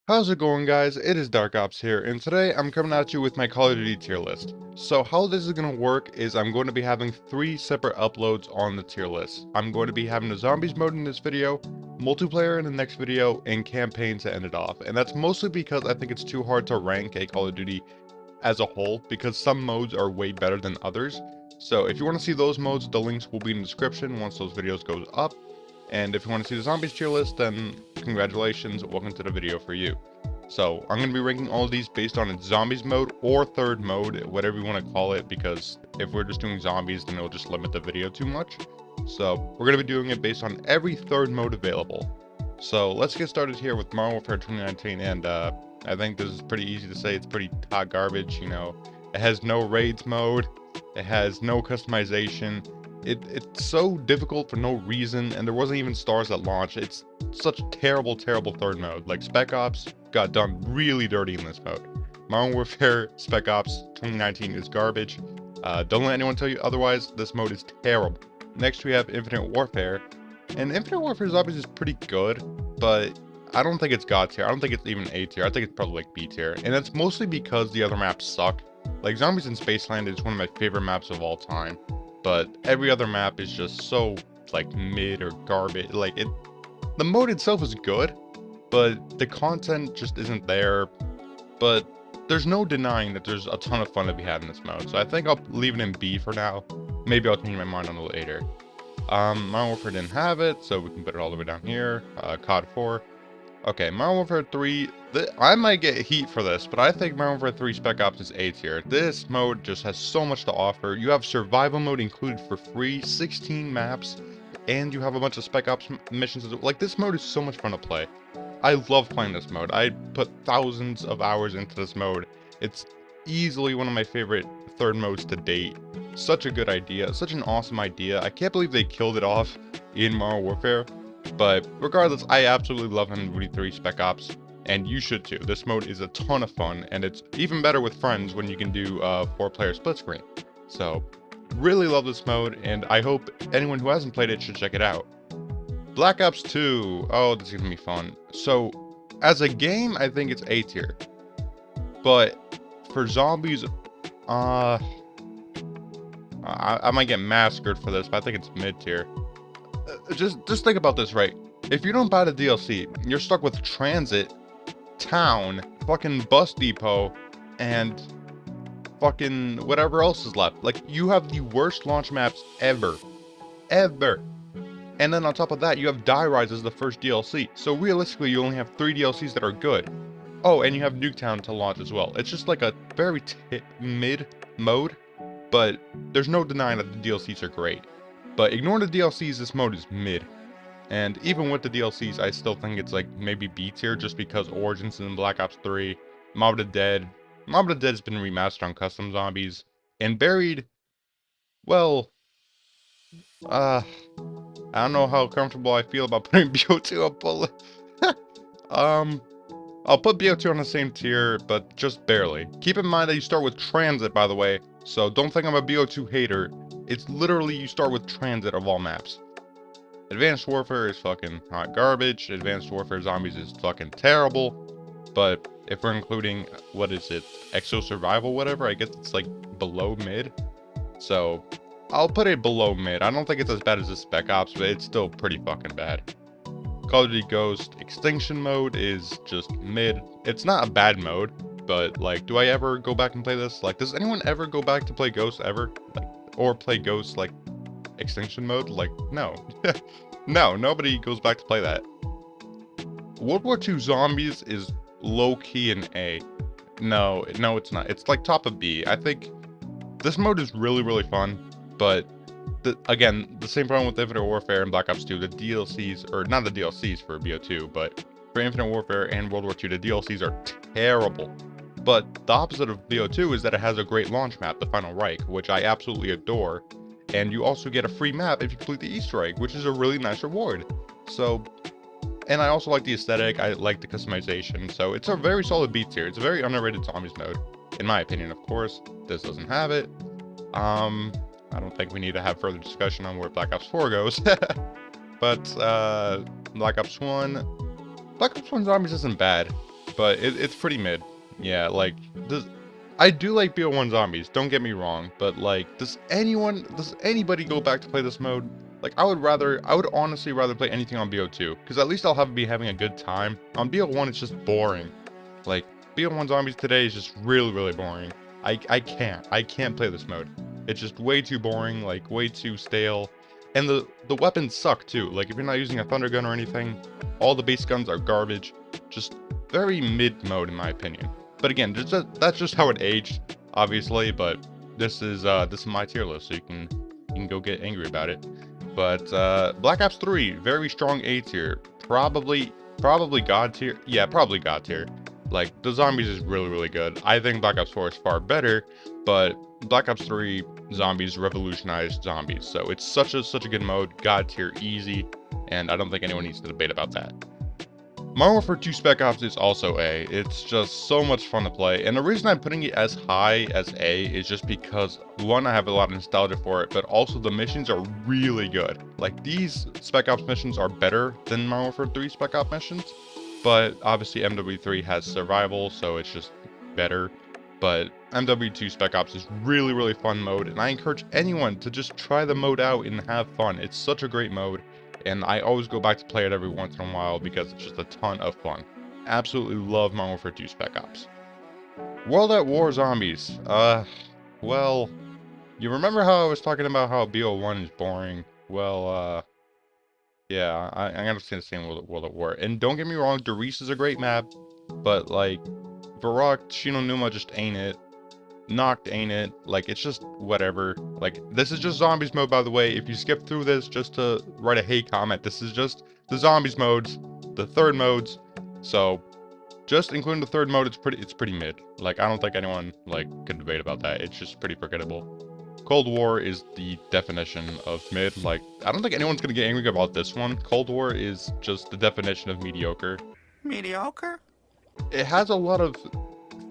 How's it going, guys? It is Dark Ops here, and today I'm coming at you with my Call of Duty tier list. So how this is going to work is I'm going to be having 3 separate uploads on the tier list. I'm going to be having the Zombies mode in this video, multiplayer in the next video, and campaign to end it off. And that's mostly because I think it's too hard to rank a Call of Duty as a whole, because some modes are way better than others. So if you want to see those modes, the links will be in the description once those videos goes up. And if you want to see the Zombies tier list, then congratulations, welcome to the video for you. So I'm going to be ranking all of these based on its zombies mode or third mode, whatever you want to call it, because if we're just doing zombies, then it'll just limit the video too much. So we're going to be doing it based on every third mode available. So let's get started here with Modern Warfare 2019, and I think this is pretty easy to say. It's pretty hot garbage, you know. It has no raids mode, it has no customization. It's so difficult for no reason, and there wasn't even stars at launch. It's such terrible third mode. Like, Spec Ops got done really dirty in this mode. Modern Warfare Spec Ops 2019 is garbage. Don't let anyone tell you otherwise. This mode is terrible. Next we have Infinite Warfare, and Infinite Warfare Zombies is pretty good, but I don't think it's God tier. I don't think it's even A tier. I think it's probably like B tier, and that's mostly because the other maps suck. Like, Zombies in Spaceland is one of my favorite maps of all time, but every other map is just so, like, mid or garbage. Like, the mode itself is good, but the content just isn't there. But there's no denying that there's a ton of fun to be had in this mode, so I think I'll leave it in B for now. Maybe I'll change my mind on it later. Modern Warfare didn't have it, so we can put it all the way down here. COD 4. Okay, Modern Warfare 3, I might get heat for this, but I think Modern Warfare 3 Spec Ops is A tier. This mode just has so much to offer. You have survival mode included for free, 16 maps, and you have a bunch of Spec Ops missions. Like, this mode is so much fun to play. I love playing this mode. I put thousands of hours into this mode. It's easily one of my favorite third modes to date. Such a good idea, such an awesome idea. I can't believe they killed it off in Modern Warfare. But regardless, I absolutely love Call of Duty 3 Spec Ops, and you should too. This mode is a ton of fun, and it's even better with friends when you can do 4-player split screen. So, really love this mode, and I hope anyone who hasn't played it should check it out. Black Ops 2, oh, this is gonna be fun. So, as a game, I think it's A tier, but for zombies, I might get massacred for this, but I think it's mid tier. Just think about this, right? If you don't buy the DLC, you're stuck with Transit, Town, fucking Bus Depot, and fucking whatever else is left. Like, you have the worst launch maps ever. Ever. And then on top of that, you have Die Rise as the first DLC. So realistically, you only have 3 DLCs that are good. Oh, and you have Nuketown to launch as well. It's just like a very mid mode, but there's no denying that the DLCs are great. But ignore the DLCs, this mode is mid. And even with the DLCs, I still think it's like maybe B tier, just because Origins and Black Ops 3, Mob of the Dead. Mob of the Dead has been remastered on custom zombies. And Buried, well, I don't know how comfortable I feel about putting BO2 up bullet. I'll put BO2 on the same tier, but just barely. Keep in mind that you start with Transit, by the way, so don't think I'm a BO2 hater. It's literally you start with Transit of all maps. Advanced Warfare is fucking hot garbage. Advanced Warfare Zombies is fucking terrible. But if we're including, what is it, Exo Survival, whatever, I guess it's like below mid. So I'll put it below mid. I don't think it's as bad as the Spec Ops, but it's still pretty fucking bad. Call of Duty Ghost Extinction mode is just mid. It's not a bad mode, but like, do I ever go back and play this? Like, does anyone ever go back to play Ghost ever? Like, or play Ghost like Extinction mode? Like, no. No, nobody goes back to play that. World War II Zombies is low-key an A. No, it's not. It's like top of B. I think this mode is really fun, but again, the same problem with Infinite Warfare and Black Ops 2, the DLCs, or not the DLCs for BO2, but for Infinite Warfare and World War II, the DLCs are terrible. But the opposite of BO2 is that it has a great launch map, the Final Reich, which I absolutely adore. And you also get a free map if you complete the Easter egg, which is a really nice reward. So, and I also like the aesthetic, I like the customization, so it's a very solid B tier. It's a very underrated zombies mode, in my opinion, of course. This doesn't have it. I don't think we need to have further discussion on where Black Ops 4 goes. But, Black Ops 1 Zombies isn't bad. but it's pretty mid. Yeah, like, I do like BO1 zombies, don't get me wrong, but like, does anybody go back to play this mode? Like, I would honestly rather play anything on BO2, because at least I'll be having a good time. On BO1, it's just boring. Like, BO1 zombies today is just really, really boring. I can't play this mode. It's just way too boring, like, way too stale. And the weapons suck, too. Like, if you're not using a thunder gun or anything, all the base guns are garbage. Just very mid mode, in my opinion. But again, that's just how it aged, obviously, but this is my tier list, so you can go get angry about it. But Black Ops 3, very strong A tier. Probably God tier. Yeah, probably God tier. Like, the zombies is really, really good. I think Black Ops 4 is far better, but Black Ops 3 zombies revolutionized zombies. So it's such a good mode, God tier, easy, and I don't think anyone needs to debate about that. Modern Warfare 2 Spec Ops is also A. It's just so much fun to play, and the reason I'm putting it as high as A is just because, one, I have a lot of nostalgia for it, but also the missions are really good. Like, these Spec Ops missions are better than Modern Warfare 3 Spec Ops missions, but obviously MW3 has survival, so it's just better. But MW2 Spec Ops is really, really fun mode, and I encourage anyone to just try the mode out and have fun. It's such a great mode, and I always go back to play it every once in a while because it's just a ton of fun. Absolutely love Modern Warfare 2 Spec Ops. World at War Zombies. Well, you remember how I was talking about how BO1 is boring? Well, yeah, I understand the same World at War. And don't get me wrong, Doris is a great map, but like, Varrock, Shino Numa just ain't it. Knocked ain't it. Like, it's just whatever. Like, this is just zombies mode, by the way. If you skip through this just to write a hate comment, this is just the zombies modes, the third modes. So, just including the third mode, it's pretty mid. Like, I don't think anyone, like, could debate about that. It's just pretty forgettable. Cold War is the definition of mid. Like, I don't think anyone's gonna get angry about this one. Cold War is just the definition of mediocre. Mediocre? It has a lot of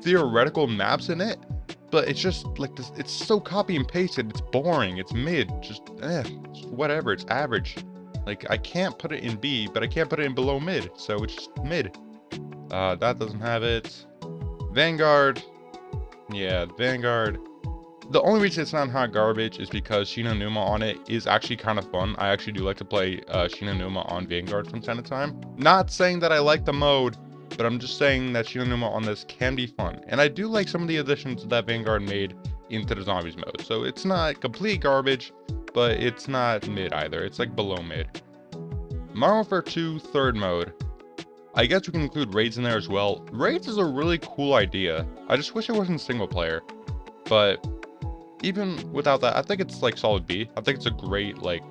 theoretical maps in it, but it's just like this. It's so copy and pasted. It's boring. It's mid. Just it's whatever. It's average. Like, I can't put it in B, but I can't put it in below mid. So it's just mid. That doesn't have it. Vanguard. Yeah, Vanguard. The only reason it's not hot garbage is because Shino Numa on it is actually kind of fun. I actually do like to play Shino Numa on Vanguard from time to time. Not saying that I like the mode, but I'm just saying that Shino Numa on this can be fun. And I do like some of the additions that Vanguard made into the zombies mode. So it's not complete garbage, but it's not mid either. It's like below mid. Modern Warfare 2 third mode. I guess we can include raids in there as well. Raids is a really cool idea. I just wish it wasn't single player. But even without that, I think it's like solid B. I think it's a great like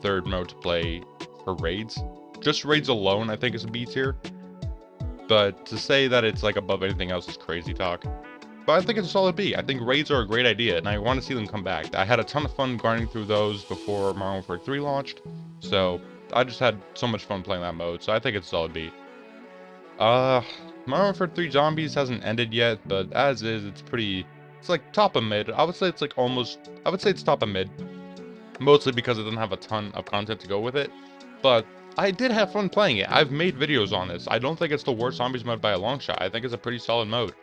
third mode to play for raids. Just raids alone, I think is a B tier. But to say that it's like above anything else is crazy talk. But I think it's a solid B. I think raids are a great idea, and I want to see them come back. I had a ton of fun grinding through those before Modern Warfare 3 launched, so I just had so much fun playing that mode, so I think it's a solid B. Modern Warfare 3 Zombies hasn't ended yet, but as is, it's like top of mid. I would say it's top of mid. Mostly because it doesn't have a ton of content to go with it. But I did have fun playing it. I've made videos on this. I don't think it's the worst zombies mode by a long shot. I think it's a pretty solid mode.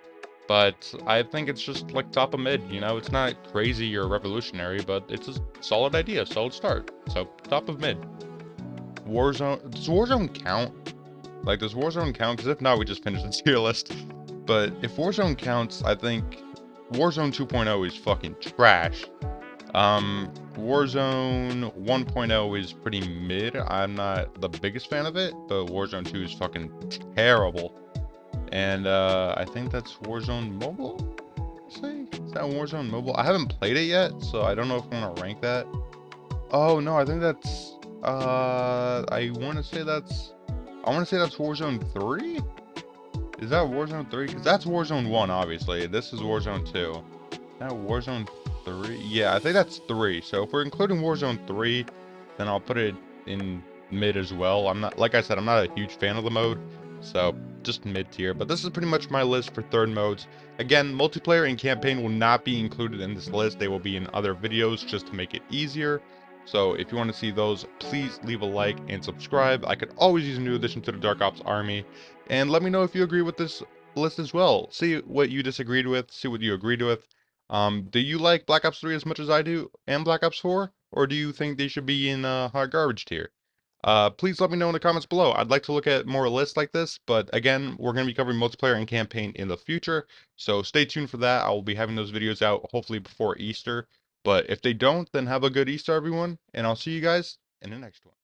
But I think it's just like top of mid, you know? It's not crazy or revolutionary, but it's a solid idea, solid start. So, top of mid. Warzone, does Warzone count? Like, does Warzone count? Because if not, we just finished the tier list. But if Warzone counts, I think Warzone 2.0 is fucking trash. Warzone 1.0 is pretty mid. I'm not the biggest fan of it, but Warzone 2 is fucking terrible. And I think that's Warzone Mobile? Is that Warzone Mobile? I haven't played it yet, so I don't know if I'm gonna rank that. Oh no, I think that's I wanna say that's Warzone 3? Is that Warzone 3? Because that's Warzone 1, obviously. This is Warzone 2. Now Warzone 3? Yeah, I think that's 3. So if we're including Warzone 3, then I'll put it in mid as well. Like I said, I'm not a huge fan of the mode. So just mid tier. But this is pretty much my list for third modes. Again, multiplayer and campaign will not be included in this list. They will be in other videos just to make it easier. So if you want to see those, please leave a like and subscribe. I could always use a new addition to the Dark Ops army. And let me know if you agree with this list as well. See what you disagreed with, see what you agreed with. Do you like Black Ops 3 as much as I do and Black Ops 4? Or do you think they should be in hot garbage tier? Please let me know in the comments below. I'd like to look at more lists like this, but again, we're going to be covering multiplayer and campaign in the future, so stay tuned for that. I will be having those videos out hopefully before Easter, but if they don't, then have a good Easter, everyone, and I'll see you guys in the next one.